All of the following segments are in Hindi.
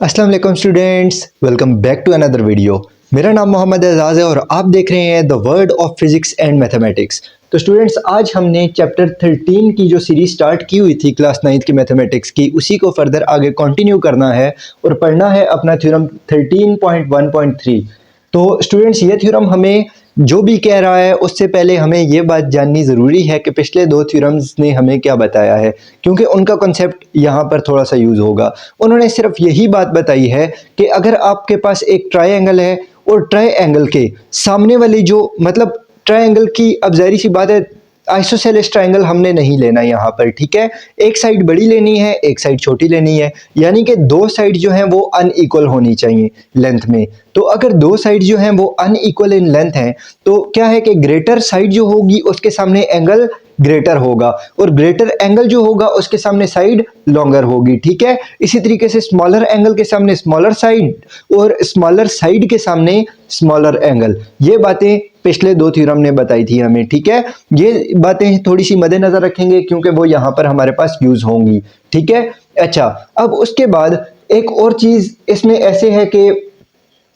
अस्सलाम वालेकुम students, welcome back to another video. मेरा नाम मोहम्मद एजाज है और आप देख रहे हैं the world of physics and mathematics. तो स्टूडेंट्स, आज हमने चैप्टर 13 की जो सीरीज स्टार्ट की हुई थी क्लास 9th की मैथमेटिक्स की, उसी को फर्दर आगे कंटिन्यू करना है और पढ़ना है अपना थ्योरम 13.1.3। तो स्टूडेंट्स, ये थ्योरम हमें जो भी कह रहा है उससे पहले हमें ये बात जाननी ज़रूरी है कि पिछले दो थ्योरम्स ने हमें क्या बताया है, क्योंकि उनका कॉन्सेप्ट यहाँ पर थोड़ा सा यूज़ होगा। उन्होंने सिर्फ यही बात बताई है कि अगर आपके पास एक ट्रायंगल है और ट्रायंगल के सामने वाली जो मतलब ट्रायंगल की, अब ज़ाहिर सी बात है आइसोसेलेस ट्रायंगल हमने नहीं लेना यहाँ पर, ठीक है। एक साइड बड़ी लेनी है, एक साइड छोटी लेनी है, यानी कि दो साइड जो हैं वो अनइक्वल होनी चाहिए लेंथ में। तो अगर दो साइड जो हैं वो अनइक्वल इन लेंथ हैं तो क्या है कि ग्रेटर साइड जो होगी उसके सामने एंगल ग्रेटर होगा और ग्रेटर एंगल जो होगा उसके सामने साइड लॉन्गर होगी, ठीक है। इसी तरीके से स्मॉलर एंगल के सामने स्मॉलर साइड और स्मॉलर साइड के सामने स्मॉलर एंगल। ये बातें पिछले दो थ्योरम ने बताई थी हमें, ठीक है। ये बातें थोड़ी सी मद्देनजर रखेंगे क्योंकि वो यहाँ पर हमारे पास यूज होंगी, ठीक है। अच्छा, अब उसके बाद एक और चीज इसमें ऐसे है कि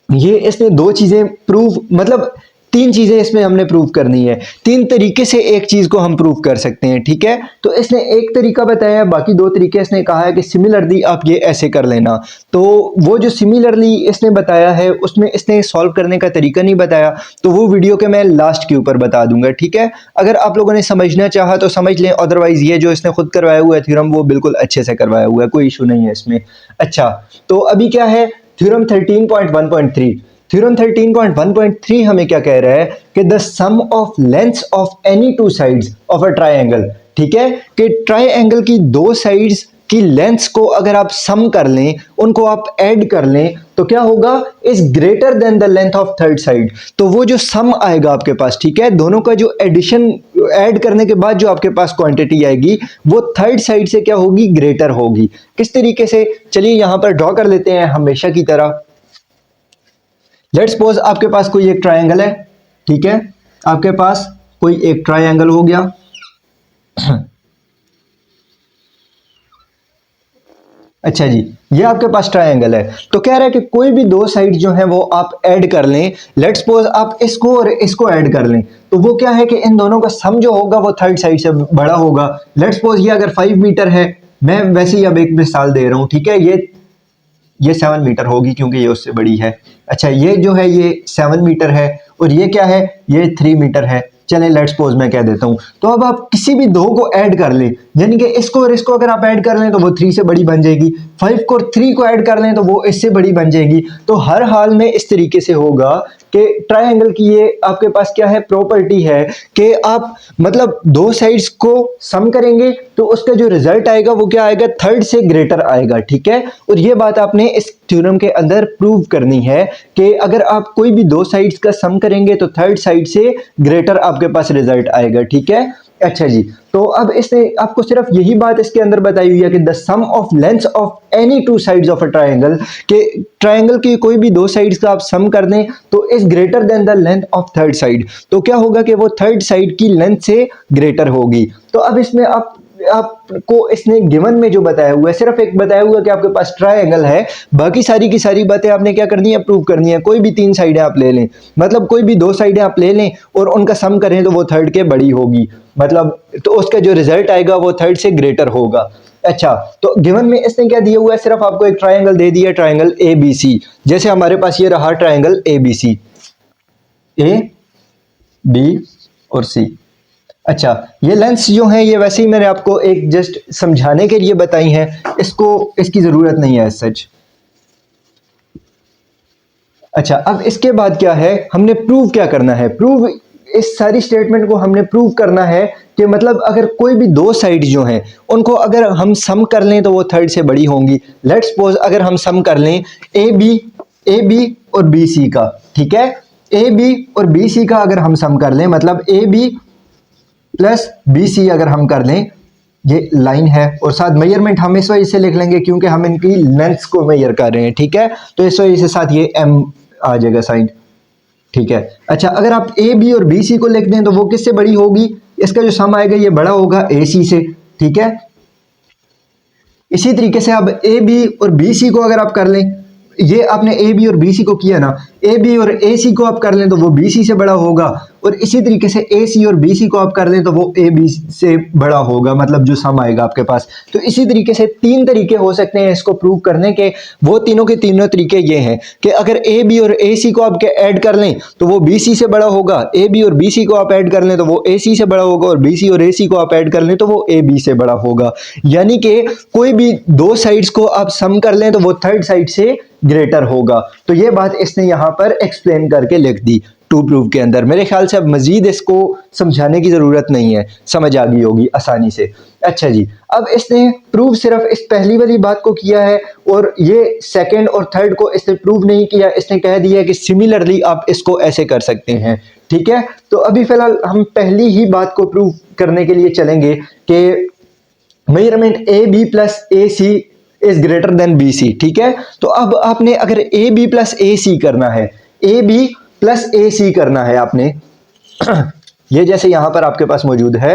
ये इसने दो चीजें प्रूव, मतलब तीन चीजें इसमें हमने प्रूव करनी है। तीन तरीके से एक चीज को हम प्रूव कर सकते हैं, ठीक है। तो इसने एक तरीका बताया है, बाकी दो तरीके इसने कहा है कि सिमिलरली आप ये ऐसे कर लेना। तो वो जो सिमिलरली इसने बताया है उसमें इसने सॉल्व करने का तरीका नहीं बताया, तो वो वीडियो के मैं लास्ट के ऊपर बता दूंगा, ठीक है। अगर आप लोगों ने समझना चाहा तो समझ लें, अदरवाइज ये जो इसने खुद करवाया हुआ है थ्योरम वो बिल्कुल अच्छे से करवाया हुआ है, कोई इशू नहीं है इसमें। अच्छा, तो अभी क्या है थ्योरम 13.1.3। थ्योरम 13.1.3 हमें क्या कह रहा है कि the sum of lengths of any two sides of a triangle, ठीक है, कि ट्रायंगल की दो साइड्स की लेंथ्स को अगर आप सम कर लें, उनको आप ऐड कर लें, तो क्या होगा, is greater than the length of third side. तो वो जो सम आएगा आपके पास, ठीक है, दोनों का जो एडिशन ऐड करने के बाद जो आपके पास क्वांटिटी आएगी वो थर्ड साइड से क्या होगी, ग्रेटर होगी। किस तरीके से, चलिए यहां पर ड्रॉ कर लेते हैं हमेशा की तरह। लेट्स सपोज आपके पास कोई एक ट्रायंगल है, ठीक है, आपके पास कोई एक ट्रायंगल हो गया। अच्छा जी, ये आपके पास ट्रायंगल है, तो कह रहा है कि कोई भी दो साइड जो है वो आप ऐड कर लें। लेट्स सपोज आप इसको और इसको ऐड कर लें, तो वो क्या है कि इन दोनों का सम जो होगा वो थर्ड साइड से बड़ा होगा। लेट्स सपोज ये अगर 5 मीटर है, मैं वैसे ही अब एक मिसाल दे रहा हूं, ठीक है, ये 7 मीटर होगी क्योंकि ये उससे बड़ी है। अच्छा, ये जो है ये 7 मीटर है और ये क्या है, ये 3 मीटर है। चलें लेट्स सपोज मैं कह देता हूं, तो अब आप किसी भी दो को ऐड कर लें, यानी कि इसको और इसको अगर आप ऐड कर लें तो वो 3 से बड़ी बन जाएगी, 5 को और 3 को ऐड कर लें तो वो इससे बड़ी बन जाएगी। तो हर हाल में इस तरीके से होगा कि ट्रायंगल की ये आपके पास क्या है, प्रॉपर्टी है कि आप मतलब दो साइड्स को सम करेंगे तो उसका जो रिजल्ट आएगा वो क्या आएगा, थर्ड से ग्रेटर आएगा, ठीक है। और ये बात आपने इस थ्योरम के अंदर प्रूव करनी है कि अगर आप कोई भी दो साइड्स का सम करेंगे तो थर्ड साइड से ग्रेटर आपके पास रिजल्ट आएगा, ठीक है। अच्छा जी, तो अब इसने आपको सिर्फ यही बात इसके अंदर बताई हुई है कि the sum of lengths of any two sides of a triangle, कि ट्रायंगल की कोई भी दो साइड्स का आप सम कर दें तो is greater than the length of third side. तो क्या होगा कि वो थर्ड साइड की लेंथ से ग्रेटर होगी। तो अब इसमें आपको इसने गिवन में जो बताया हुआ है, सिर्फ एक बताया हुआ है कि आपके पास ट्रायंगल है, बाकी सारी की सारी बातें आपने क्या करनी है, प्रूव करनी है। कोई भी तीन साइडें आप ले लें, मतलब कोई भी दो साइडें आप ले लें और उनका सम करें तो वो थर्ड के बड़ी होगी, मतलब तो उसका जो रिजल्ट आएगा वो थर्ड से ग्रेटर होगा। अच्छा, तो गिवन में इसने क्या दिया हुआ है, सिर्फ आपको एक ट्रायंगल दे दिया, ट्रायंगल ए बी सी। जैसे हमारे पास ये रहा triangle A B C, A B और सी। अच्छा, ये लेंस जो है ये वैसे ही मैंने आपको एक जस्ट समझाने के लिए बताई हैं, इसको इसकी जरूरत नहीं है सच। अच्छा, अब इसके बाद क्या है, हमने प्रूव क्या करना है, प्रूव इस सारी स्टेटमेंट को हमने प्रूव करना है कि मतलब अगर कोई भी दो साइड जो हैं उनको अगर हम सम कर लें तो वो थर्ड से बड़ी होंगी। लेट्स सपोज अगर हम सम कर लें ए बी और बी सी का, ठीक है, ए बी और बी सी का अगर हम सम कर लें, मतलब A B plus B C अगर हम कर लें, ये लाइन है और साथ मेजरमेंट हम इस वजह से लिख लेंगे क्योंकि हम इनकी लेंथ्स को मेजर कर रहे हैं, ठीक है, तो इस वजह से साथ ये एम आ जाएगा साइन, ठीक है। अच्छा, अगर आप ए बी और बी सी को लिख दें तो वो किससे बड़ी होगी, इसका जो सम आएगा ये बड़ा होगा ए सी से, ठीक है। इसी तरीके से अब ए बी और बी सी को अगर आप कर लें, ये आपने ए बी और बी सी को किया ना, ए बी और ए सी को आप कर लें तो वो बी सी से बड़ा होगा, और इसी तरीके से ए सी और बी सी को आप कर लें तो वो ए बी से बड़ा होगा, मतलब जो सम आएगा आपके पास। तो इसी तरीके से तीन तरीके हो सकते हैं इसको प्रूव करने के। वो तीनों के तीनों तरीके ये हैं कि अगर ए बी और ए सी को आप ऐड कर लें तो वो बी सी से बड़ा होगा, ए बी और बी सी को आप ऐड कर लें तो वो ए सी से बड़ा होगा, और बी सी और ए सी को आप ऐड कर लें तो वो ए बी से बड़ा होगा। यानी कि कोई भी दो साइड्स को आप सम कर लें तो वो थर्ड साइड से ग्रेटर होगा। तो ये बात इसने यहां पर एक्सप्लेन करके लिख दी टू प्रूव के अंदर। मेरे ख्याल से अब मजीद इसको समझाने की जरूरत नहीं है, समझ आ गई होगी आसानी से। अच्छा जी, अब इसने प्रूव सिर्फ इस पहली वाली बात को किया है, और ये सेकंड और थर्ड को इसने प्रूव नहीं किया। इसने कह दिया कि सिमिलरली आप इसको ऐसे कर सकते हैं। ठीक है, तो अभी फिलहाल हम पहली ही बात को प्रूव करने के लिए चलेंगे कि measurement A B plus A C is greater than B C. ठीक है, तो अब आपने अगर ए बी प्लस ए सी करना है, ए बी प्लस ए सी करना है आपने ये जैसे यहां पर आपके पास मौजूद है,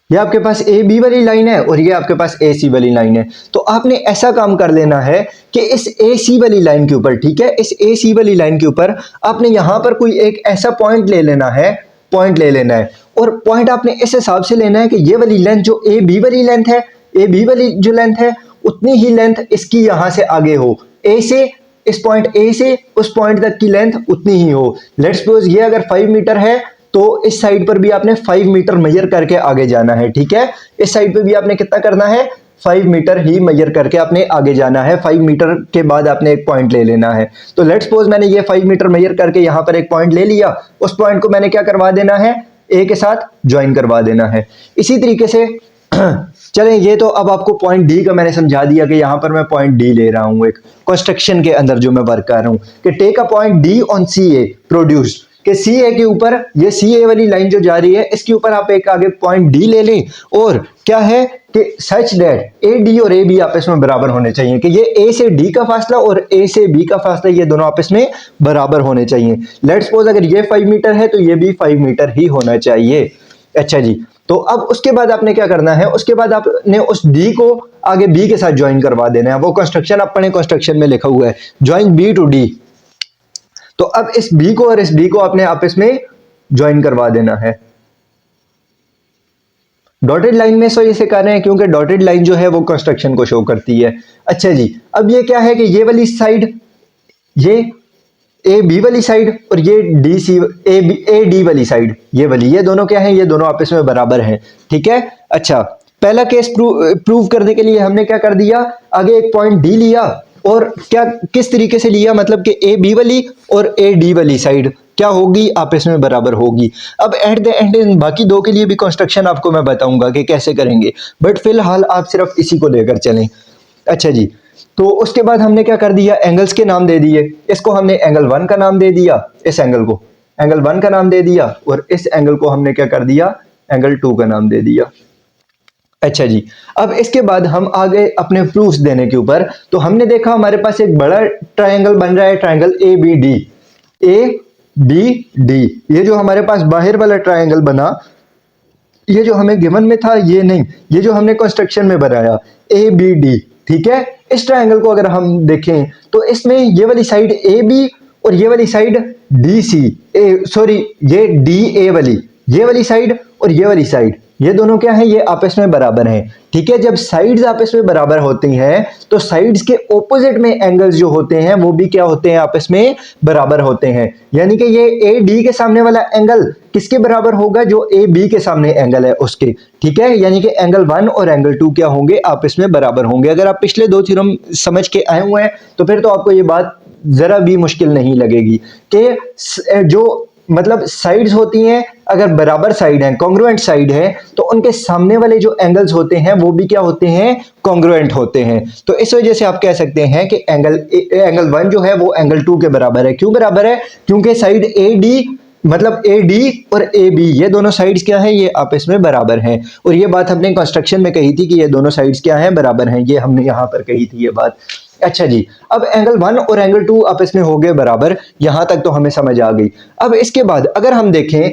ये आपके पास ए बी वाली लाइन है और ये आपके पास ए सी वाली लाइन है। तो आपने ऐसा काम कर लेना है कि इस ए सी वाली लाइन के ऊपर, ठीक है, इस ए सी वाली लाइन के ऊपर आपने यहां पर कोई एक ऐसा पॉइंट ले लेना है, और पॉइंट आपने इस हिसाब से लेना है कि ये वाली लेंथ जो ए बी वाली लेंथ है, ए बी वाली जो लेंथ है उतनी ही लेंथ इसकी यहां से आगे हो, ए से इस पॉइंट ए से उस पॉइंट तक की लेंथ उतनी ही हो। लेट्स सपोज ये अगर 5 मीटर है तो इस साइड पर भी आपने 5 मीटर मेजर करके आगे जाना है। ठीक है, इस साइड पे भी आपने कितना करना है, 5 मीटर ही मेजर करके आपने आगे जाना है। 5 मीटर के बाद आपने एक पॉइंट ले लेना है। तो लेट्स सपोज मैंने ये 5 मीटर मेजर करके यहां पर एक पॉइंट ले लिया, उस पॉइंट को मैंने क्या करवा देना है, ए के साथ ज्वाइन करवा देना है। इसी तरीके से चलें, ये तो अब आपको पॉइंट डी का मैंने समझा दिया कि यहां पर मैं पॉइंट डी ले रहा हूं, एक कंस्ट्रक्शन के अंदर जो मैं वर्क कर रहा हूं कि take a point D on C A produced, कि सी ए के ऊपर ये सी ए वाली लाइन जो जा रही है इसके ऊपर आप एक आगे पॉइंट डी ले लें, और क्या है कि सच दैट ए डी और ए बी आपस में बराबर होने चाहिए, कि ये ए से डी का फासला और ए से बी का फासला ये दोनों आपस में बराबर होने चाहिए। लेट्स सपोज अगर ये 5 मीटर है तो ये भी 5 मीटर ही होना चाहिए। अच्छा जी, तो अब उसके बाद आपने क्या करना है, उसके बाद आपने उस डी को आगे बी के साथ ज्वाइन करवा देना है। वो कंस्ट्रक्शन अपने कंस्ट्रक्शन में लिखा हुआ है, ज्वाइन बी टू डी। तो अब इस बी को और इस डी को आपने आपस में ज्वाइन करवा देना है। डॉटेड लाइन में सो इसे कर रहे हैं क्योंकि डॉटेड लाइन जो है वो कंस्ट्रक्शन को शो करती है। अच्छा जी, अब ये क्या है कि ये वाली साइड, ये ए बी वाली साइड और ये डी सी ए डी वाली साइड, ये वाली, ये दोनों क्या है, ये दोनों आपस में बराबर हैं। ठीक है, अच्छा, पहला केस प्रूव करने के लिए हमने क्या कर दिया, आगे एक पॉइंट डी लिया, और क्या किस तरीके से लिया, मतलब कि ए बी वाली और ए डी वाली साइड क्या होगी, आपस में बराबर होगी। अब एट द एंड बाकी दो के लिए भी कंस्ट्रक्शन आपको मैं बताऊंगा कि कैसे करेंगे, बट फिलहाल आप सिर्फ इसी को लेकर चलें। अच्छा जी, तो उसके बाद हमने क्या कर दिया, एंगल्स के नाम दे दिए। इसको हमने एंगल 1 का नाम दे दिया, इस एंगल को एंगल 1 का नाम दे दिया, और इस एंगल को हमने क्या कर दिया, एंगल 2 का नाम दे दिया। अच्छा जी, अब इसके बाद हम आगे अपने प्रूफ्स देने के ऊपर, तो हमने देखा हमारे पास एक बड़ा ट्रायंगल बन रहा है, triangle A B D, A B D. ये जो हमारे पास बाहर वाला ट्रायंगल बना, ये जो हमें गिवन में था ये नहीं, ये जो हमने कंस्ट्रक्शन में बनाया ए बी डी। ठीक है, इस ट्रायंगल को अगर हम देखें तो इसमें ये वाली साइड ए बी और ये वाली साइड डी सी सॉरी ये डी ए वाली, ये वाली साइड और ये वाली साइड, ये दोनों क्या हैं, ये आपस में बराबर हैं। ठीक है, जब साइड्स आपस में बराबर होती हैं तो साइड्स के ऑपोजिट में एंगल्स जो होते हैं वो भी क्या होते हैं, आपस में बराबर होते हैं। यानी कि ये ए डी के सामने वाला एंगल किसके बराबर होगा, जो ए बी के सामने एंगल है उसके। ठीक है, यानी कि एंगल 1 और एंगल 2 क्या होंगे, आपस में बराबर होंगे। अगर आप पिछले दो थ्योरम समझ के आए हुए हैं तो फिर तो आपको ये बात जरा भी मुश्किल नहीं लगेगी कि जो मतलब साइड्स होती हैं, अगर बराबर साइड है, कॉन्ग्रुएंट साइड है, तो उनके सामने वाले जो एंगल्स होते हैं वो भी क्या होते हैं, कॉन्ग्रुएंट होते हैं। तो इस वजह से आप कह सकते हैं कि एंगल 1 जो है वो एंगल 2 के बराबर है। क्यों बराबर है, क्योंकि साइड ए डी मतलब ए डी और ए बी ये दोनों साइड्स क्या है, ये आपस में बराबर हैं। और ये बात हमने कंस्ट्रक्शन में कही थी कि ये दोनों साइड्स क्या हैं, बराबर हैं, ये हमने यहां पर कही थी ये बात। अच्छा जी, अब एंगल 1 और एंगल 2 आपस में हो गए बराबर, यहां तक तो हमें समझ आ गई। अब इसके बाद अगर हम देखें,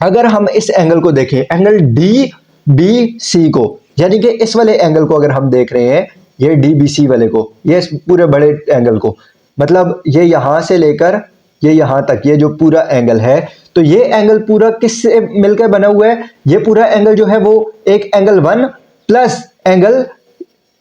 अगर हम इस एंगल को देखें, एंगल डी बी सी को, यानी कि इस वाले एंगल को अगर हम देख रहे हैं, ये डी बी सी वाले को, ये इस पूरे बड़े एंगल को, मतलब ये यहां से लेकर ये यहां तक, ये जो पूरा एंगल है, तो ये एंगल पूरा किससे मिलकर बना हुआ है? ये पूरा एंगल जो है वो एक angle 1 plus angle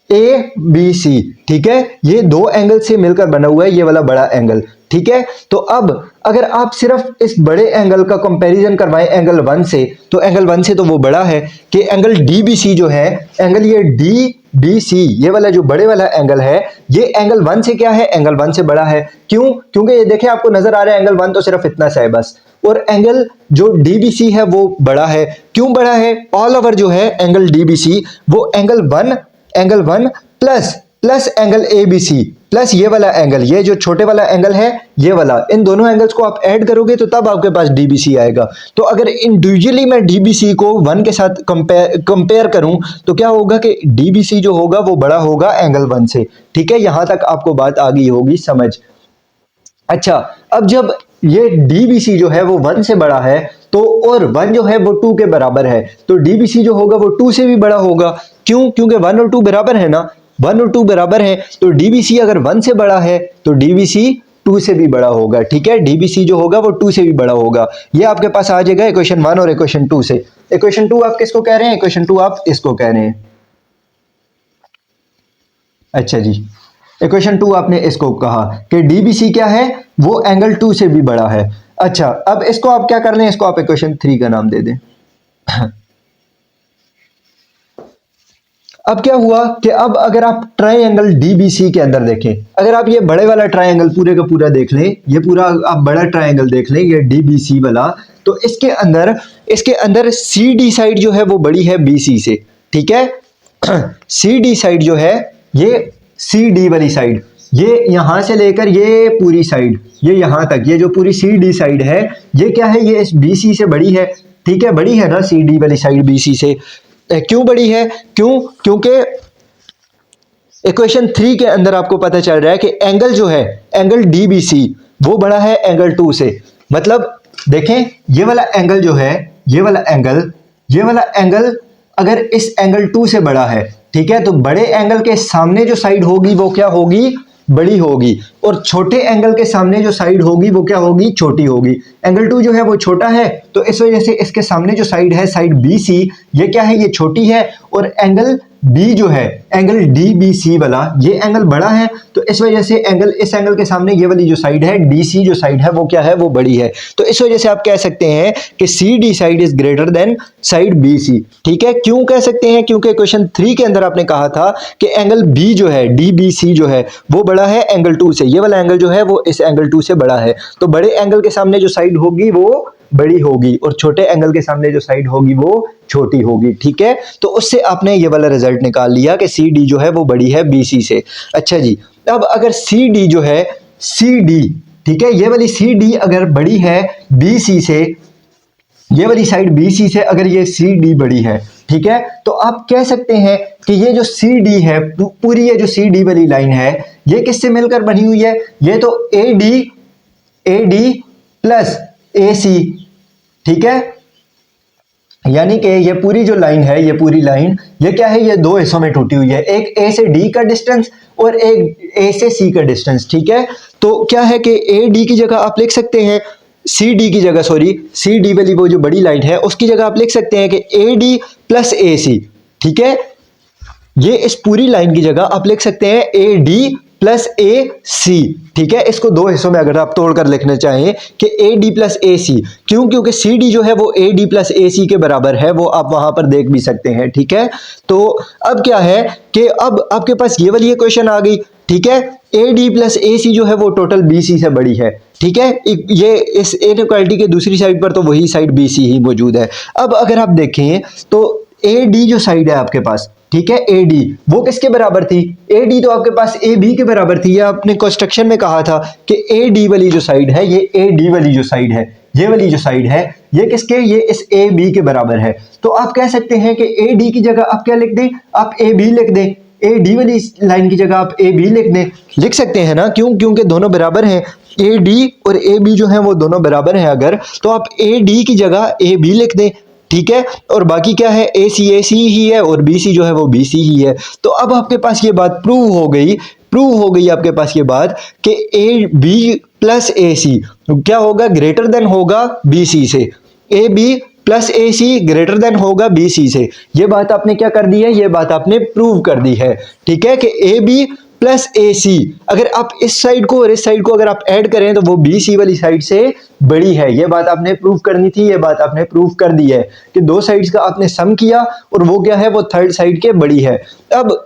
A B C, ठीक है, ये दो एंगल से मिलकर बना हुआ है ये वाला बड़ा एंगल, ठीक है। तो अब अगर आप सिर्फ इस बड़े एंगल का कंपैरिजन करवाएं एंगल 1 से, तो एंगल 1 से तो वो बड़ा है कि एंगल डी बी सी जो है, एंगल ये डी बी सी, ये वाला जो बड़े वाला एंगल है, ये एंगल 1 से क्या है? एंगल 1 से बड़ा है। क्यों? क्योंकि ये देखें, आपको नजर आ रहा है एंगल 1 तो सिर्फ इतना सा है बस, और एंगल जो डीबीसी है वो बड़ा है। क्यों बड़ा है? ऑल ओवर जो है एंगल डीबीसी वो angle 1 plus angle ABC plus ये वाला एंगल, ये जो छोटे वाला एंगल है ये वाला, इन दोनों एंगल्स को आप ऐड करोगे तो तब आपके पास डीबीसी आएगा। तो अगर इंडिविजुअली मैं डीबीसी को 1 के साथ कंपेयर करूं तो क्या होगा कि डीबीसी जो होगा वो बड़ा होगा एंगल 1 से, ठीक है। यहां तक आपको बात आ गई होगी समझ। अच्छा, अब जब ये डीबीसी जो है वो 1 से बड़ा है तो, और 1 जो है वो 2 के बराबर है, तो डीबीसी जो होगा वो 2 से भी बड़ा होगा। क्यों? क्योंकि 1 और 2 बराबर है ना, 1 और 2 बराबर है, तो डीबीसी अगर 1 से बड़ा है तो डीबीसी 2 से भी बड़ा होगा, ठीक है। डीबीसी जो होगा वो 2 से भी बड़ा होगा। ये आपके पास आ जाएगा इक्वेशन 1 और इक्वेशन 2 से। इक्वेशन 2 आप किसको कह रहे हैं? इक्वेशन 2 आप इसको कह रहे हैं। अच्छा जी, इक्वेशन 2 आपने इसको कहा कि डीबीसी क्या है? वो एंगल 2 से भी बड़ा है। अच्छा, अब इसको आप क्या कर लें, इसको आप इक्वेशन 3 का नाम दे दें। अब क्या हुआ कि अब अगर आप ट्राइंगल डीबीसी के अंदर देखें, अगर आप ये बड़े वाला ट्राइंगल पूरे का पूरा देख लें, ये पूरा आप बड़ा ट्राइंगल देख लें, ये डीबीसी वाला, तो इसके अंदर सी डी साइड जो है वो बड़ी है बीसी से, ठीक है। सी डी साइड जो है, ये सी डी वाली साइड, ये यहां से लेकर ये पूरी साइड, ये यहां तक, ये जो पूरी सी डी साइड है, ये क्या है? ये इस बीसी से बड़ी है, ठीक है, बड़ी है ना सी डी वाली साइड बीसी से। क्यों बड़ी है? क्योंकि इक्वेशन 3 के अंदर आपको पता चल रहा है कि एंगल जो है, एंगल डीबीसी वो बड़ा है एंगल 2 से। मतलब देखें, ये वाला एंगल जो है, ये वाला एंगल अगर इस एंगल 2 से बड़ा है, ठीक है, तो बड़े एंगल के सामने जो साइड होगी वो क्या होगी? बड़ी होगी, और छोटे एंगल के सामने जो साइड होगी वो क्या होगी? छोटी होगी। एंगल 2 जो है वो छोटा है, तो इस वजह से इसके सामने जो साइड है, साइड BC, ये क्या है? ये छोटी है, और एंगल B जो है, एंगल DBC वाला, ये एंगल बड़ा है, तो इस वजह से इस एंगल के सामने ये वाली जो साइड है DC जो साइड है वो क्या है? वो बड़ी है। तो इस वजह से आप कह सकते हैं कि CD side is greater then side BC, ठीक है। क्यों कह सकते हैं? क्योंकि क्वेश्चन 3 के अंदर आपने कहा था कि एंगल B जो है, DBC जो है, वो बड़ा है एंगल 2 से, ये वाला एंगल जो है वो इस एंगल 2 से बड़ा है, तो बड़े एंगल के सामने जो साइड होगी वो बड़ी होगी, और छोटे एंगल के सामने जो साइड होगी वो छोटी होगी, ठीक है। तो उससे आपने ये वाला रिजल्ट निकाल लिया कि सी डी जो है वो बड़ी है BC से। अच्छा जी, अब अगर सी डी जो है, सी डी, ठीक है, ये वाली सी डी अगर बड़ी है BC से, ये वाली साइड BC से अगर ये सी डी बड़ी है, ठीक है, तो आप कह सकते हैं कि ये जो सी डी है, पूरी ये जो सी डी वाली लाइन है, ये किससे मिलकर बनी हुई है? ये तो AD प्लस AC, ठीक है, यानी कि ये पूरी जो लाइन है, ये पूरी लाइन, ये क्या है? ये दो हिस्सों में टूटी हुई है, एक A से D का डिस्टेंस और एक A से C का डिस्टेंस, ठीक है। तो क्या है कि AD की जगह आप लिख सकते हैं, CD की जगह, सॉरी, CD वाली वो जो बड़ी लाइन है उसकी जगह आप लिख सकते हैं कि AD प्लस AC, ठीक है। ये इस पूरी लाइन की जगह आप लिख सकते हैं AD प्लस AC, ठीक है। इसको दो हिस्सों में अगर आप तोड़कर लिखना चाहें कि AD प्लस AC, क्यों? क्योंकि CD जो है वो AD प्लस AC के बराबर है, वो आप वहां पर देख भी सकते हैं, ठीक है। तो अब क्या है कि अब आपके पास ये वाली इक्वेशन आ गई, ठीक है। AD प्लस AC जो है वो टोटल BC से बड़ी है, ठीक है। ये इस इनइक्वालिटी के दूसरी साइड पर तो वही साइड BC ही मौजूद है। अब अगर आप देखें तो AD जो साइड है आपके पास, ठीक है, AD वो किसके बराबर थी? AD तो आपके पास AB के बराबर थी। या आपने कंस्ट्रक्शन में कहा था कि AD वाली जो साइड है, ये AD वाली जो साइड है, ये वाली जो साइड है, ये किसके? ये इस AB के बराबर है। तो आप कह सकते हैं कि AD की जगह आप क्या लिख दें? आप AB लिख दें। AD वाली लाइन की जगह आप AB लिख दें, लिख सकते हैं ना। क्यों? क्योंकि दोनों बराबर हैं, AD और AB जो है वो दोनों बराबर हैं। अगर तो आप AD की जगह AB लिख दें, ठीक है, और बाकी क्या है, ए सी ही है और बी सी जो है वो बी सी ही है। तो अब आपके पास ये बात प्रूव हो गई आपके पास ये बात कि A B plus A C क्या होगा, ग्रेटर देन होगा बी सी से। A B plus A C greater than होगा बी सी से। ये बात आपने क्या कर दी है, ये बात आपने प्रूव कर दी है। ठीक है, कि ए बी प्लस ए सी, अगर आप इस साइड को और इस साइड को अगर आप ऐड करें तो वो बी सी वाली साइड से बड़ी है। ये बात आपने प्रूव करनी थी, ये बात आपने प्रूव कर दी है कि दो साइड्स का आपने सम किया और वो क्या है, वो थर्ड साइड के बड़ी है। अब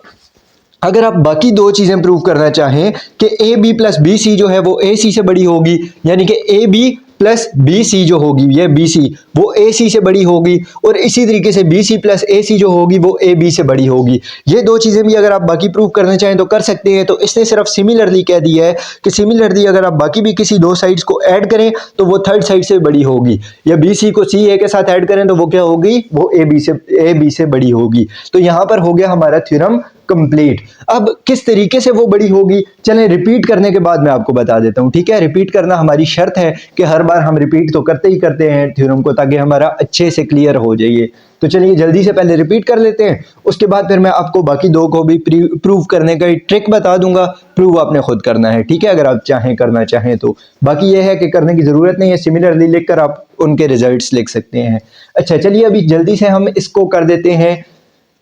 अगर आप बाकी दो चीजें प्रूव करना चाहें कि A B plus B C जो है वो ए सी से बड़ी होगी, यानी कि A B plus B C जो होगी, ये बी सी वो ए सी से बड़ी होगी, और इसी तरीके से बी सी प्लस ए सी जो होगी वो ए बी से बड़ी होगी। ये दो चीजें भी अगर आप बाकी प्रूव करना चाहें तो कर सकते हैं। तो इसने सिर्फ सिमिलरली कह दिया है कि सिमिलरली अगर आप बाकी भी किसी दो साइड्स को ऐड करें तो वो थर्ड साइड से बड़ी होगी, या बी सी को सी ए के साथ ऐड करें तो वो क्या होगी, वो ए बी से बड़ी होगी। तो यहां पर हो गया हमारा थ्योरम कंप्लीट। अब किस तरीके से वो बड़ी होगी, चलें रिपीट करने के बाद मैं आपको बता देता हूं। ठीक है, रिपीट करना हमारी शर्त है कि हर बार हम रिपीट तो करते ही करते हैं थ्योरम को, ताकि हमारा अच्छे से क्लियर हो जाइए। तो चलिए जल्दी से पहले रिपीट कर लेते हैं, उसके बाद फिर मैं आपको बाकी दो को भी प्रूव करने का ट्रिक बता दूंगा। प्रूव आपने खुद करना है, ठीक है, अगर आप करना चाहें तो। बाकी यह है कि करने की जरूरत नहीं है, सिमिलरली लिखकर आप उनके रिजल्ट्स लिख सकते हैं। अच्छा चलिए अभी जल्दी से हम इसको कर देते हैं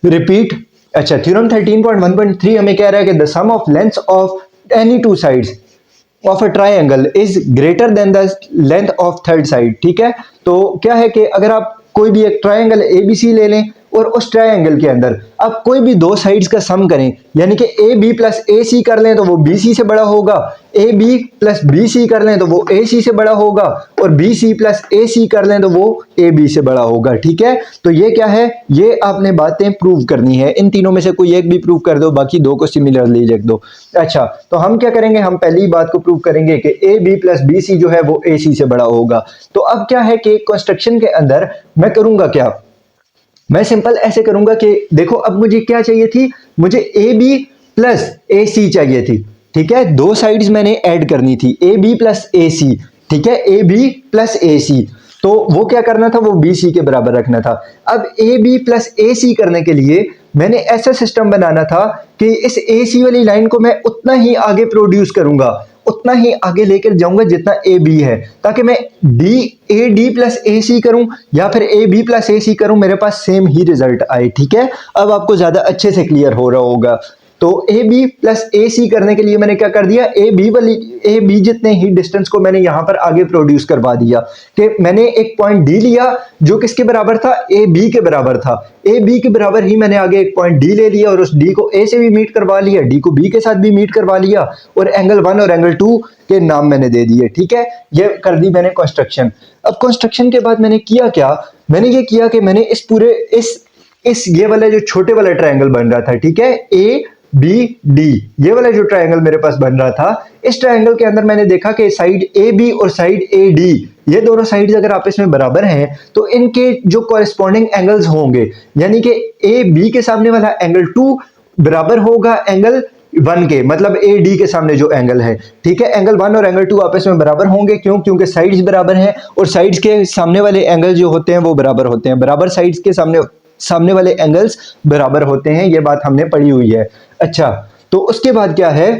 रिपीट। अच्छा, थ्योरम 13.1.3 हमें कह रहा है कि the sum of length of any two sides of a triangle is greater than the length of third side. ठीक है, तो क्या है कि अगर आप कोई भी एक ट्राइंगल एबीसी ले लें और उस ट्राइंगल के अंदर आप कोई भी दो साइड्स का सम करें, यानी कि ए बी प्लस ए सी कर लें तो वो बी सी से बड़ा होगा, A B plus B C कर लें तो वो ए सी से बड़ा होगा, और बी सी प्लस ए सी कर लें तो वो ए बी से बड़ा होगा। ठीक है, तो ये क्या है, ये आपने बातें प्रूव करनी है। इन तीनों में से कोई एक भी प्रूव कर दो, बाकी दो को सिमिलरली लिख दो। अच्छा, तो हम क्या करेंगे, हम पहली बात को प्रूव करेंगे कि A B plus B C जो है वो ए सी से बड़ा होगा। तो अब क्या है कि कंस्ट्रक्शन के अंदर मैं करूंगा क्या, मैं सिंपल ऐसे करूंगा कि देखो अब मुझे क्या चाहिए थी, मुझे ए बी प्लस ए सी चाहिए थी। ठीक है, दो साइड्स मैंने ऐड करनी थी, ए बी प्लस ए सी। ठीक है, ए बी प्लस ए सी, तो वो क्या करना था, वो बी सी के बराबर रखना था। अब ए बी प्लस ए सी करने के लिए मैंने ऐसा सिस्टम बनाना था कि इस ए सी वाली लाइन को मैं उतना ही आगे प्रोड्यूस करूंगा, उतना ही आगे लेकर जाऊंगा जितना ए बी है, ताकि मैं ए डी प्लस ए सी करूं या फिर ए बी प्लस ए सी करूं, मेरे पास सेम ही रिजल्ट आए। ठीक है, अब आपको ज्यादा अच्छे से क्लियर हो रहा होगा। तो ए बी प्लस ए सी करने के लिए मैंने क्या कर दिया, ए बी जितने ही डिस्टेंस को मैंने यहां पर आगे प्रोड्यूस करवा दिया कि मैंने एक पॉइंट डी लिया जो किसके बराबर था, ए बी के बराबर था। ए बी के बराबर ही मैंने आगे एक पॉइंट डी ले लिया और उस डी को ए से भी मीट करवा लिया, डी को बी के साथ भी मीट करवा लिया, और एंगल 1 और एंगल 2 के नाम मैंने दे दिए। ठीक है, ये कर दी मैंने कंस्ट्रक्शन। अब कंस्ट्रक्शन के बाद मैंने किया क्या, मैंने ये किया कि मैंने इस पूरे इस ये वाला जो छोटे वाला ट्रायंगल बन रहा था, ठीक है, ए बी डी, ये वाला जो ट्रायंगल मेरे पास बन रहा था, इस ट्रायंगल के अंदर मैंने देखा कि साइड ए बी और साइड ए डी, ये दोनों साइड्स अगर आपस में बराबर हैं तो इनके जो कॉरेस्पॉन्डिंग एंगल्स होंगे, यानी कि ए बी के सामने वाला एंगल 2 बराबर होगा एंगल 1 के, मतलब ए डी के सामने जो एंगल है। ठीक है, एंगल 1 और एंगल 2 आपस में बराबर होंगे, क्यों, क्योंकि साइड्स बराबर हैं और साइड्स के सामने वाले एंगल जो होते हैं वो बराबर होते हैं, बराबर साइड्स के सामने वाले एंगल्स बराबर होते हैं। ये बात हमने पढ़ी हुई है। अच्छा, तो उसके बाद क्या है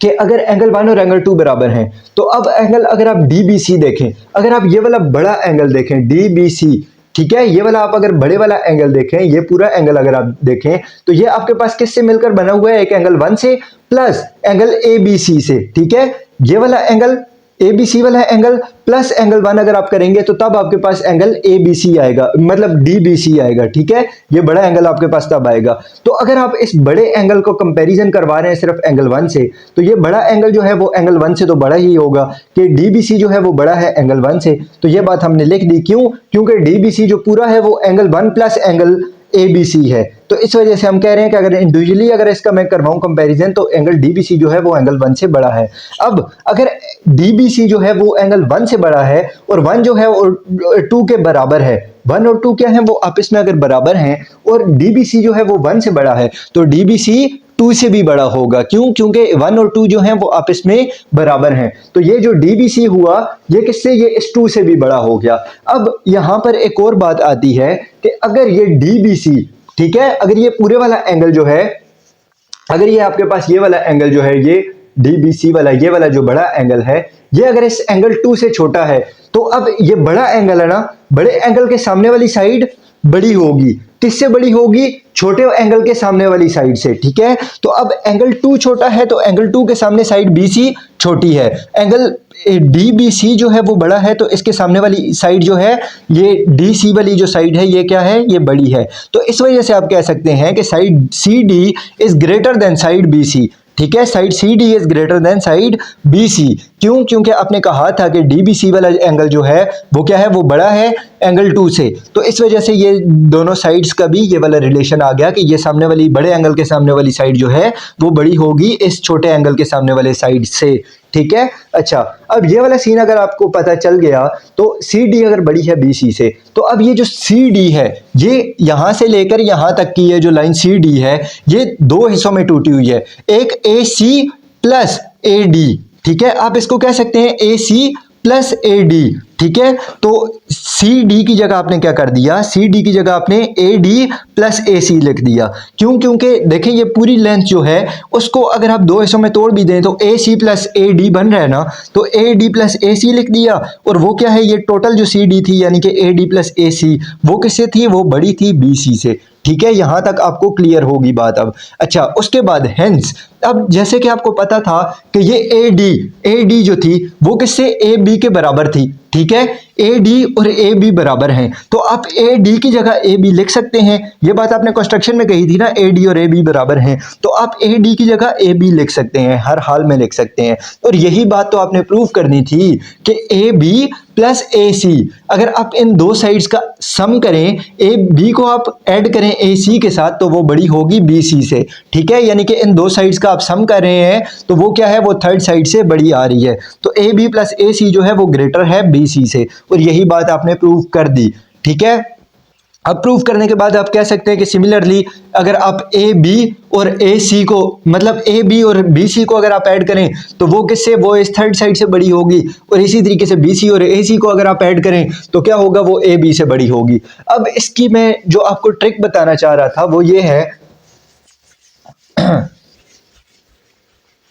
कि अगर एंगल 1 और एंगल 2 बराबर हैं तो अब एंगल अगर आप DBC देखें, अगर आप ये वाला बड़ा एंगल देखें DBC, ठीक है, ये वाला आप अगर बड़े वाला एंगल देखें, ये पूरा एंगल अगर आप देखें तो ये आपके पास किससे मिलकर बना हुआ है, एक एंगल 1 से प्लस एंगल ABC से। ठीक है, ये वाला एंगल ABC वाला एंगल प्लस एंगल 1 अगर आप करेंगे तो तब आपके पास एंगल ABC आएगा, मतलब DBC आएगा। ठीक है, ये बड़ा एंगल आपके पास तब आएगा। तो अगर आप इस बड़े एंगल को कंपैरिजन करवा रहे हैं सिर्फ एंगल 1 से, तो ये बड़ा एंगल जो है वो एंगल 1 से तो बड़ा ही होगा, कि DBC जो है वो बड़ा है एंगल 1 से। तो ये बात हमने लिख दी, क्यों, क्योंकि DBC जो पूरा है वो एंगल 1 प्लस एंगल ABC है। तो इस वजह से हम कह रहे हैं कि अगर इंडिविजुअली अगर इसका मैं करवाऊं कंपैरिजन तो एंगल DBC जो है वो एंगल 1 से बड़ा है। अब अगर DBC जो है वो एंगल 1 से बड़ा है और 1 जो है वो 2 के बराबर है, 1 और 2 क्या है, वो आपस में अगर बराबर हैं और DBC जो है वो 1 से बड़ा है, तो DBC 2 से भी बड़ा होगा। क्यों? क्योंकि 1 और 2 जो हैं वो आपस में बराबर हैं। तो ये जो DBC हुआ ये किससे, ये इस 2 से भी बड़ा हो गया। अब यहां पर एक और बात आती है कि अगर ये DBC, ठीक है, अगर ये पूरे वाला एंगल जो है, अगर ये आपके पास ये वाला एंगल जो है, ये DBC वाला, ये वाला जो बड़ा एंगल है, ये अगर इस एंगल 2 से छोटा है, तो अब ये बड़ा एंगल है ना, बड़े एंगल के सामने वाली साइड बड़ी होगी। किससे बड़ी होगी? छोटे एंगल के सामने वाली साइड से, ठीक है। तो अब एंगल 2 छोटा है तो एंगल 2 के सामने साइड BC छोटी है। एंगल DBC जो है वो बड़ा है तो इसके सामने वाली साइड जो है, ये DC वाली जो साइड है, ये क्या है, ये बड़ी है। तो इस वजह से आप कह सकते हैं कि side CD is greater then side BC, ठीक है। Side CD is greater then side BC। क्यों? क्योंकि आपने कहा था कि DBC वाला एंगल जो है वो क्या है, वो बड़ा है एंगल 2 से। तो इस वजह से ये दोनों साइड्स का भी ये वाला रिलेशन आ गया कि ये सामने वाली, बड़े एंगल के सामने वाली साइड जो है वो बड़ी होगी इस छोटे एंगल के सामने वाले साइड से, ठीक है। अच्छा, अब ये वाला सीन अगर आपको पता चल गया तो CD अगर बड़ी है BC से, तो अब ये जो CD है, ये यहां से लेकर यहां तक की ये जो लाइन CD है, ये 2 हिस्सों में टूटी हुई है। एक AC प्लस AD, ठीक है, आप इसको कह सकते हैं AC प्लस AD, ठीक है। तो CD की जगह आपने क्या कर दिया, CD की जगह आपने AD प्लस AC लिख दिया। क्यों? क्योंकि देखें ये पूरी लेंथ जो है उसको अगर आप 2 हिस्सों में तोड़ भी दें तो AC प्लस AD बन रहा है ना, तो AD प्लस AC लिख दिया। और वो क्या है, ये टोटल जो CD थी यानी कि AD प्लस AC, वो किससे थी, वो बड़ी थी BC से, ठीक है। यहां तक आपको क्लियर होगी बात अब। अच्छा, उसके बाद हेंस, अब जैसे कि आपको पता था कि ये AD जो थी वो किससे, AB के बराबर थी, ठीक है। AD और AB बराबर हैं तो आप AD की जगह AB लिख सकते हैं। ये बात आपने कंस्ट्रक्शन में कही थी ना, AD और AB बराबर हैं, तो आप AD की जगह AB लिख सकते हैं, हर हाल में लिख सकते हैं। और यही बात तो आपने प्रूव करनी थी कि AB प्लस AC, अगर आप इन दो साइड्स का सम करें, AB को आप ऐड करें AC के साथ, तो वो बड़ी होगी BC से, ठीक है। यानी कि इन दो साइड्स का आप सम कर रहे हैं तो वो क्या है, वो थर्ड साइड से बड़ी आ रही है। तो AB प्लस AC जो है वो ग्रेटर है BC से, और यही बात आपने प्रूव कर दी, ठीक है। अब प्रूव करने के बाद आप कह सकते हैं कि सिमिलरली अगर आप AB और AC को, मतलब AB और BC को अगर आप ऐड करें तो वो किससे, वो इस थर्ड साइड से बड़ी होगी। और इसी तरीके से BC और AC को अगर आप ऐड करें तो क्या होगा, वो AB से बड़ी होगी। अब इसकी मैं जो आपको ट्रिक बताना चाह रहा था वो ये है,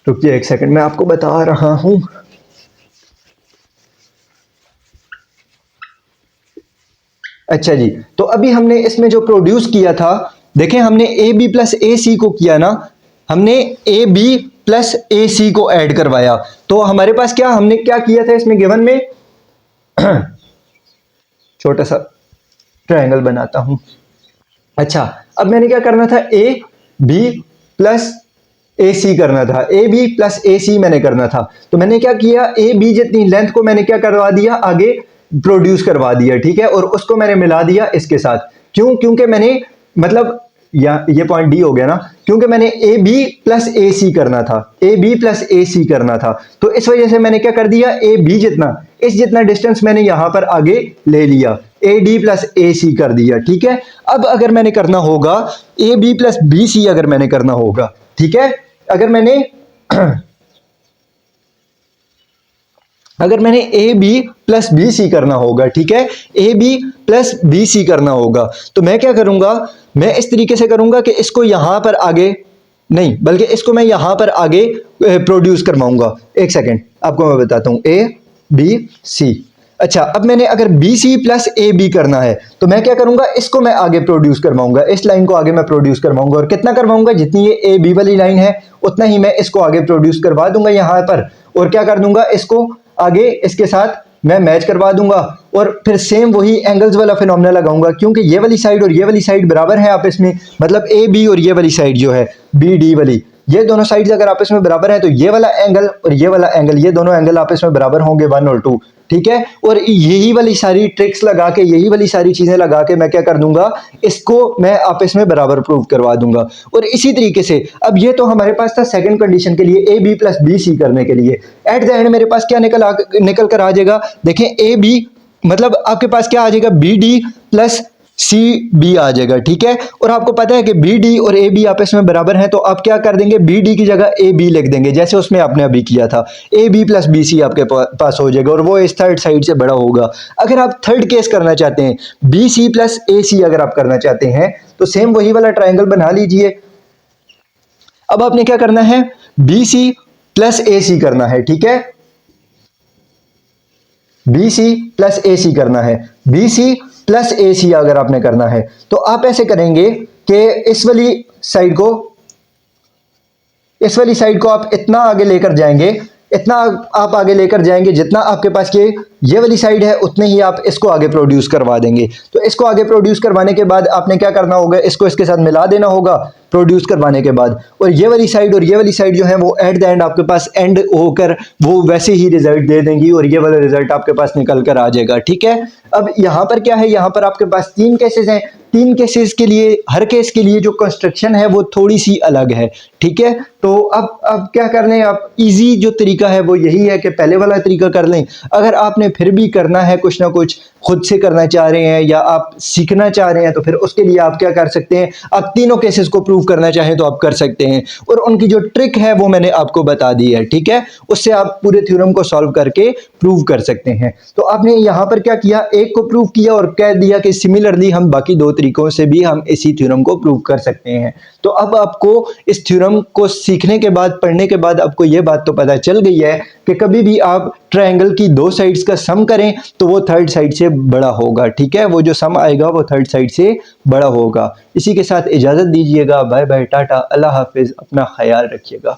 रुकिए एक सेकंड, मैं आपको बता रहा हूं। अच्छा जी, तो अभी हमने इसमें जो प्रोड्यूस किया था, देखें हमने AB प्लस AC को किया ना, हमने AB प्लस AC को ऐड करवाया। तो हमारे पास क्या, हमने क्या किया था इसमें गिवन में, छोटा सा ट्रायंगल बनाता हूं। अच्छा, अब मैंने क्या करना था, AB प्लस AC करना था, AB प्लस AC मैंने करना था। तो मैंने क्या किया, AB जितनी लेंथ को मैंने क्या करवा दिया, आगे प्रोड्यूस करवा दिया, ठीक है। और उसको मैंने मिला दिया इसके साथ। क्यों? क्योंकि मैंने, मतलब ये पॉइंट D हो गया ना, क्योंकि मैंने AB प्लस AC करना था, AB प्लस AC करना था। तो इस वजह से मैंने क्या कर दिया, AB जितना, इस जितना डिस्टेंस मैंने यहां पर आगे ले लिया, AD प्लस AC कर दिया, ठीक है। अब अगर मैंने करना होगा AB प्लस BC, अगर मैंने करना होगा, ठीक है, अगर मैंने AB प्लस BC करना होगा, ठीक है, AB प्लस BC करना होगा, तो मैं क्या करूंगा, मैं इस तरीके से करूंगा कि इसको यहां पर आगे नहीं, बल्कि इसको मैं यहां पर आगे प्रोड्यूस करवाऊंगा। एक सेकेंड आपको मैं बताता हूं, ABC। अच्छा, अब मैंने अगर BC प्लस AB करना है तो मैं क्या करूंगा, इसको मैं आगे प्रोड्यूस करवाऊंगा, इस लाइन को आगे मैं प्रोड्यूस करवाऊंगा। और कितना करवाऊंगा, जितनी ये AB वाली लाइन है उतना ही मैं इसको आगे प्रोड्यूस करवा दूंगा यहां पर। और क्या कर दूंगा, इसको आगे इसके साथ मैं मैच करवा दूंगा। और फिर सेम वही एंगल्स वाला फिनोमेना लगाऊंगा, क्योंकि ये वाली साइड और ये वाली साइड बराबर है आपस में, मतलब AB और ये वाली साइड जो है BD वाली, ये दोनों साइड्स अगर आपस में बराबर है तो ये वाला एंगल और ये वाला एंगल, ये दोनों एंगल आपस में बराबर होंगे 1 और 2, ठीक है। और यही वाली सारी ट्रिक्स लगा के, यही वाली सारी चीजें लगा के मैं क्या कर दूंगा, इसको मैं आपस में बराबर प्रूव करवा दूंगा। और इसी तरीके से अब ये तो हमारे पास था सेकंड कंडीशन के लिए, AB प्लस BC करने के लिए। एट द एंड मेरे पास क्या निकल कर आ जाएगा, देखें AB, मतलब आपके पास क्या आ जाएगा, BD प्लस सी बी आ जाएगा, ठीक है। और आपको पता है कि बी डी और ए बी आपस में बराबर हैं, तो आप क्या कर देंगे, बी डी की जगह ए बी लिख देंगे, जैसे उसमें आपने अभी किया था। A B plus B C आपके पास हो जाएगा और वो इस थर्ड साइड से बड़ा होगा। अगर आप थर्ड केस करना चाहते हैं, बी सी प्लस ए सी अगर आप करना चाहते हैं, तो सेम वही वाला ट्राइंगल बना लीजिए। अब आपने क्या करना है, बी सी प्लस ए सी करना है, ठीक है। बी सी प्लस ए सी करना है, बी सी प्लस ए सी अगर आपने करना है तो आप ऐसे करेंगे कि इस वाली साइड को आप इतना आगे लेकर जाएंगे, इतना आप आगे लेकर जाएंगे जितना आपके पास ये वाली साइड है, उतने ही आप इसको आगे प्रोड्यूस करवा देंगे। तो इसको आगे प्रोड्यूस करवाने के बाद आपने क्या करना होगा, इसको इसके साथ मिला देना होगा प्रोड्यूस करवाने के बाद, और ये वाली साइड और ये वाली साइड जो है वो एट द एंड आपके पास एंड होकर वो वैसे ही रिजल्ट दे देंगी और ये वाला रिजल्ट आपके पास निकल कर आ जाएगा, ठीक है। अब यहां पर क्या है, यहां पर आपके पास 3 केसेस हैं। 3 केसेस के लिए, हर केस के लिए जो कंस्ट्रक्शन है वो थोड़ी सी अलग है, ठीक है। तो अब क्या कर लें, आप इजी जो तरीका है वो यही है कि पहले वाला तरीका कर लें। अगर आपने फिर भी करना है, कुछ ना कुछ खुद से करना चाह रहे हैं या आप सीखना चाह रहे हैं, तो फिर उसके लिए आप क्या कर सकते हैं, आप तीनों केसेस को प्रूव करना चाहें तो आप कर सकते हैं। और उनकी जो ट्रिक है वो मैंने आपको बता दी है, ठीक है। उससे आप पूरे थ्योरम को सॉल्व करके प्रूव कर सकते हैं। तो आपने यहां पर क्या किया, एक को प्रूव किया और कह दिया कि सिमिलरली हम बाकी 2 तरीकों से भी हम इसी थ्योरम को प्रूव कर सकते हैं। तो अब आपको इस थ्योरम को सीखने के बाद, पढ़ने के बाद आपको यह बात तो पता चल गई है कि कभी भी आप ट्रायंगल की 2 साइड्स का सम करें तो वो थर्ड साइड से बड़ा होगा, ठीक है। वो जो सम आएगा वो थर्ड साइड से बड़ा होगा। इसी के साथ इजाजत दीजिएगा, बाय बाय, टाटा, अल्लाह हाफिज, अपना ख्याल रखिएगा।